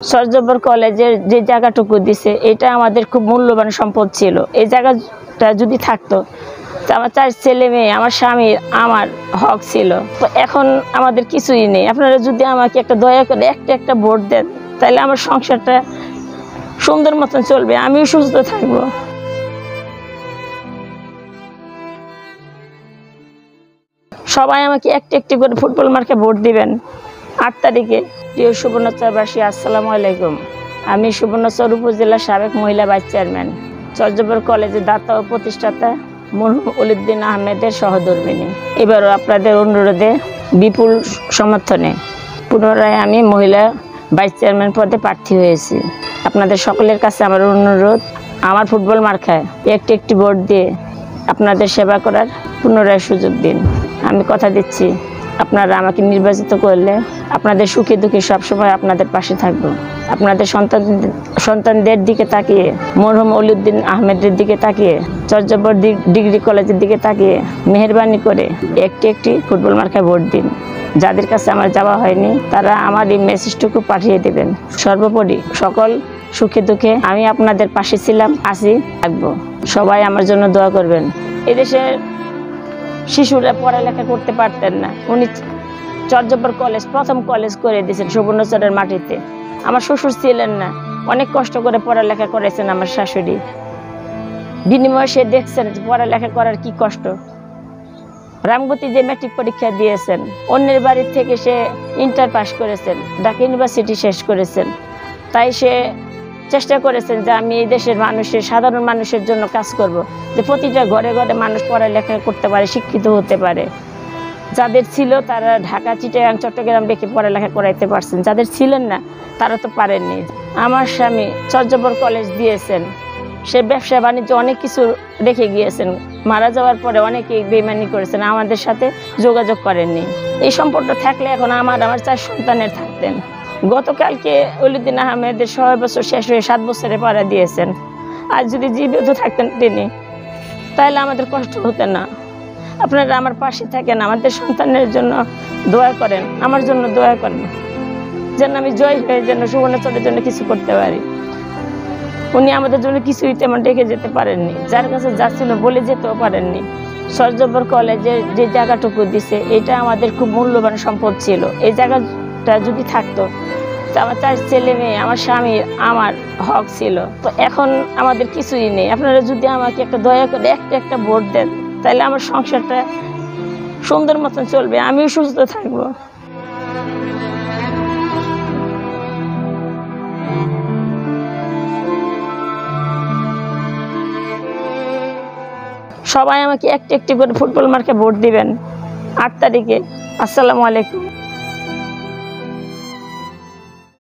সরজবর কলেজের যে জায়গাটুকু দিছে এটা আমাদের খুব মূল্যবান সম্পদ ছিল। এই জায়গাটা যদি থাকতো তো আমার 4 ছেলে মেয়ে, আমার স্বামী, আমার হক ছিল। তো এখন আমাদের কিছুই নেই। আপনারা যদি আমাকে একটা দয়া করে একটা ভোট দেন তাহলে আমার সংসারটা সুন্দর মতন চলবে, আমিও সুস্থ থাকবো। সবাই আমাকে একটি করে ফুটবল মার্কে ভোট দিবেন 8 তারিখে। প্রিয় সুবর্ণচরবাসী, আসসালামু আলাইকুম। আমি সুবর্ণচর উপজেলার সাবেক মহিলা ভাইস চেয়ারম্যান, সরজবর কলেজের দাতা ও প্রতিষ্ঠাতা মরহুম ওলিউদ্দিন আহমেদের সহধর্মিণী। এবারও আপনাদের অনুরোধে বিপুল সমর্থনে পুনরায় আমি মহিলা ভাইস চেয়ারম্যান পদে প্রার্থী হয়েছি। আপনাদের সকলের কাছে আমার অনুরোধ, আমার ফুটবল মার্কায় একটি ভোট দিয়ে আপনাদের সেবা করার পুনরায় সুযোগ দিন। আমি কথা দিচ্ছি, আপনারা আমাকে নির্বাচিত করলে আপনাদের সুখে দুঃখে সবসময় আপনাদের পাশে থাকব। আপনাদের সন্তানদের দিকে তাকিয়ে, মরহুম ওলিউদ্দিন আহমেদের দিকে তাকিয়ে, সরজবর ডিগ্রি কলেজের দিকে তাকিয়ে মেহেরবানি করে একটি ফুটবল মার্কায় ভোট দিন। যাদের কাছে আমার যাওয়া হয়নি তারা আমার এই মেসেজটুকু পাঠিয়ে দেবেন। সর্বোপরি সকল সুখে দুঃখে আমি আপনাদের পাশে ছিলাম, আছি, থাকবো। সবাই আমার জন্য দোয়া করবেন। এদেশের শিশুরা পড়ালেখা করতে পারতেন না, উনি সরজবর কলেজ প্রথম কলেজ করে দিয়েছেন সুবর্ণচরের মাটিতে। আমার শ্বশুর ছিলেন না, অনেক কষ্ট করে পড়ালেখা করেছেন আমার শাশুড়ি। বিনিময়ে সে দেখছেন পড়ালেখা করার কি কষ্ট। রামগতি যে ম্যাট্রিক পরীক্ষা দিয়েছেন, অন্যের বাড়ির থেকে সে ইন্টার পাস করেছেন, ঢাকা ইউনিভার্সিটি শেষ করেছেন। তাই সে চেষ্টা করেছেন যে আমি এই দেশের মানুষের, সাধারণ মানুষের জন্য কাজ করব, যে প্রতিটা ঘরে ঘরে মানুষ পড়ালেখা করতে পারে, শিক্ষিত হতে পারে। যাদের ছিল তারা ঢাকা, চিটাগাং, চট্টগ্রাম রেখে পড়ালেখা করাইতে পারছেন, যাদের ছিলেন না তারা তো পারেননি। আমার স্বামী সরজবর কলেজ দিয়েছেন, সে ব্যবসা বাণিজ্য অনেক কিছু রেখে গিয়েছেন। মারা যাওয়ার পরে অনেকেই বেইমানি করেছেন, আমাদের সাথে যোগাযোগ করেননি। এই সম্পর্ক থাকলে এখন আমার 4 সন্তানের থাকতেন। গতকালকে ওলিউদ্দিন আহমেদের 100 বছর শেষ হয়ে 7 বছরে পাড়া দিয়েছেন। আর যদি জীবিত থাকতেন তিনি, তাহলে আমাদের কষ্ট হতো না। আপনারা আমার পাশে থাকেন, আমাদের সন্তানের জন্য দোয়া করেন, আমার জন্য দোয়া করেন, যেন আমি জয় হয়ে যেন সুবর্ণচরের জন্য কিছু করতে পারি। উনি আমাদের জন্য কিছুই তেমন রেখে যেতে পারেননি, যার কাছে যা ছিল বলে যেতেও পারেননি। সরজবর কলেজের যে জায়গাটুকু দিছে এটা আমাদের খুব মূল্যবান সম্পদ ছিল। এই জায়গাটা যদি থাকতো তো আমার 4 ছেলে মেয়ে, আমার স্বামী, আমার হক ছিল। তো এখন আমাদের কিছুই নেই। আপনারা যদি আমাকে একটা দয়া করে একটা ভোট দেন তাহলে আমার সংসারটা সুন্দর মতন চলবে, আমিও সুস্থ থাকবো। সবাই আমাকে একটি করে ফুটবল মার্কে ভোট দিবেন 8 তারিখে। আসসালামু আলাইকুম।